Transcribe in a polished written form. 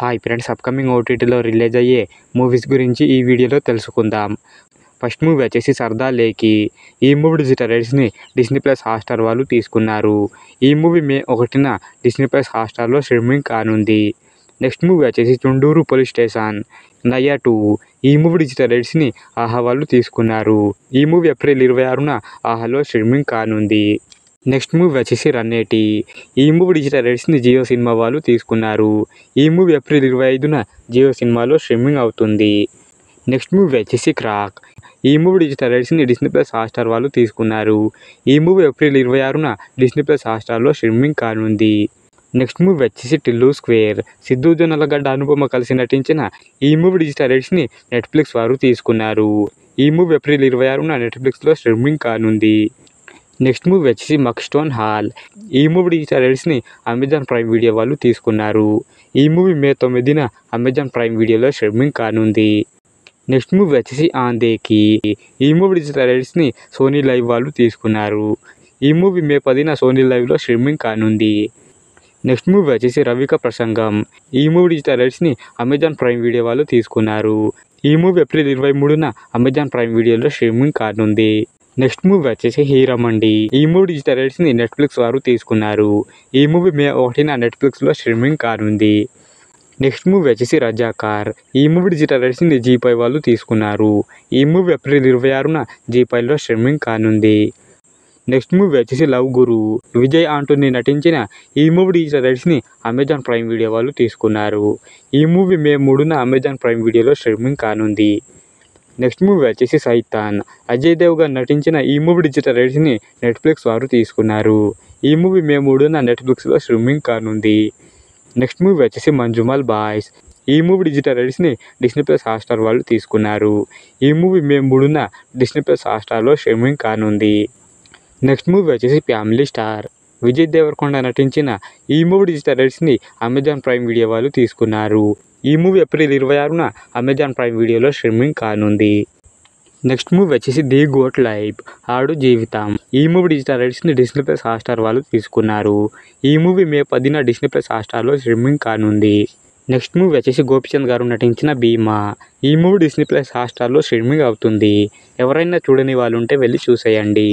Hi friends, upcoming ఓటీటీలో release అయ్యే movies గురించి ఈ వీడియోలో తెలుసుకుందాం. ఫస్ట్ మూవీ వచ్చేసి సర్దార్ లేకి. ఈ మూవీ డిజిటల్ రైట్స్ని డిస్నీ ప్లస్ హాట్‌స్టార్ వాళ్ళు తీసుకున్నారు. ఈ మూవీ మే 1న డిస్నీ ప్లస్ హాట్‌స్టార్లో స్ట్రీమింగ్ కానుంది. నెక్స్ట్ మూవీ వచ్చేసి చుండూరు పోలీస్ స్టేషన్. నయ్యా 2. ఈ మూవీ డిజిటల్ రైట్స్ని ఆహా వాళ్ళు తీసుకున్నారు. ఈ మూవీ ఏప్రిల్ 26న ఆహాలో స్ట్రీమింగ్ కానుంది. నెక్స్ట్ మూవీ వచ్చేసి రన్-80. ఈ మూవీ డిజిటల్ రైట్స్ని జియో సినిమా వాళ్ళు తీసుకున్నారు. ఈ మూవీ ఏప్రిల్ 25న జియో సినిమాలో స్ట్రీమింగ్ అవుతుంది. నెక్స్ట్ మూవీ వచ్చేసి క్రాక్. ఈ మూవీ డిజిటల్ రైట్స్ని డిస్నీ ప్లస్ హాట్‌స్టార్ వాళ్ళు తీసుకున్నారు. ఈ మూవీ ఏప్రిల్ 26న డిస్నీ ప్లస్ హాట్‌స్టార్లో స్ట్రీమింగ్ కానుంది. నెక్స్ట్ మూవీ వచ్చేసి టిల్లు స్క్వేర్. సిద్ధు జొన్నలగడ్డ అనుపమ కలిసి నటించిన ఈ మూవీ డిజిటల్ రైట్స్ని నెట్ఫ్లిక్స్ వారు తీసుకున్నారు. ఈ మూవీ ఏప్రిల్ 26న నెట్ఫ్లిక్స్లో స్ట్రీమింగ్ కానుంది. నెక్స్ట్ మూవీ వచ్చేసి మక్ స్టోన్ హాల్. ఈ మూవీ డిజిటల్ రైట్స్ని అమెజాన్ ప్రైమ్ వీడియో వాళ్ళు తీసుకున్నారు. ఈ మూవీ మే 9న అమెజాన్ ప్రైమ్ వీడియోలో స్ట్రీమింగ్ కానుంది. నెక్స్ట్ మూవీ వచ్చేసి ఆంధేకి. ఈ మూవీ డిజిటల్ రైట్స్ని సోనీ లైవ్ వాళ్ళు తీసుకున్నారు. ఈ మూవీ మే 10న సోనీ లైవ్లో స్ట్రీమింగ్ కానుంది. నెక్స్ట్ మూవీ వచ్చేసి రవిక ప్రసంగం. ఈ మూవీ డిజిటల్ రైట్స్ని అమెజాన్ ప్రైమ్ వీడియో వాళ్ళు తీసుకున్నారు. ఈ మూవీ ఏప్రిల్ 23న అమెజాన్ ప్రైమ్ వీడియోలో స్ట్రీమింగ్ కానుంది. నెక్స్ట్ మూవీ వచ్చేసి హీరమండి. ఈ మూవీ డిజిటల్ రైట్స్ని నెట్ఫ్లిక్స్ వారు తీసుకున్నారు. ఈ మూవీ మే 1న నెట్ఫ్లిక్స్లో స్ట్రీమింగ్ కానుంది. నెక్స్ట్ మూవీ వచ్చేసి రజాకార్. ఈ మూవీ డిజిటల్ రైట్స్ని జీ5 వాళ్ళు తీసుకున్నారు. ఈ మూవీ ఏప్రిల్ 26న జీ5లో స్ట్రీమింగ్ కానుంది. నెక్స్ట్ మూవీ వచ్చేసి లవ్ గురు. విజయ్ ఆంటోనీ నటించిన ఈ మూవీ డిజిటల్ రైట్స్ని అమెజాన్ ప్రైమ్ వీడియో వాళ్ళు తీసుకున్నారు. ఈ మూవీ మే 3న అమెజాన్ ప్రైమ్ వీడియోలో స్ట్రీమింగ్ కానుంది. నెక్స్ట్ మూవీ వచ్చేసి సైతాన్. అజయ్ దేవ్గన్ నటించిన ఈ మూవీ డిజిటల్ రైట్స్ని నెట్ఫ్లిక్స్ వారు తీసుకున్నారు. ఈ మూవీ మే 3న నెట్ఫ్లిక్స్లో స్ట్రీమింగ్ కానుంది. నెక్స్ట్ మూవీ వచ్చేసి మంజుమల్ బాయ్స్. ఈ మూవీ డిజిటల్ రైట్స్ని డిస్నీ ప్లస్ హాట్‌స్టార్ వాళ్ళు తీసుకున్నారు. ఈ మూవీ మే 3న డిస్నీ ప్లస్ హాట్‌స్టార్లో స్ట్రీమింగ్ కానుంది. నెక్స్ట్ మూవీ వచ్చేసి ఫ్యామిలీ స్టార్. విజయ్ దేవరకొండ నటించిన ఈ మూవీ డిజిటల్ రైట్స్ని అమెజాన్ ప్రైమ్ వీడియో వాళ్ళు తీసుకున్నారు. ఈ మూవీ ఏప్రిల్ 26న అమెజాన్ ప్రైమ్ వీడియోలో స్ట్రీమింగ్ కానుంది. నెక్స్ట్ మూవీ వచ్చేసి the goat life. Aadu Jeevitham. ఈ మూవీ డిజిటల్ రైట్స్ని డిస్నీ ప్లస్ హాట్‌స్టార్ వాళ్ళు తీసుకున్నారు. ఈ మూవీ మే 10న డిస్నీ ప్లస్ హాట్‌స్టార్లో స్ట్రీమింగ్ కానుంది. నెక్స్ట్ మూవీ వచ్చేసి గోపిచంద్ గారు నటించిన భీమా. ఈ మూవీ డిస్నీ ప్లస్ హాట్‌స్టార్లో స్ట్రీమింగ్ అవుతుంది. ఎవరైనా చూడని వాళ్ళు ఉంటే వెళ్ళి చూసేయండి.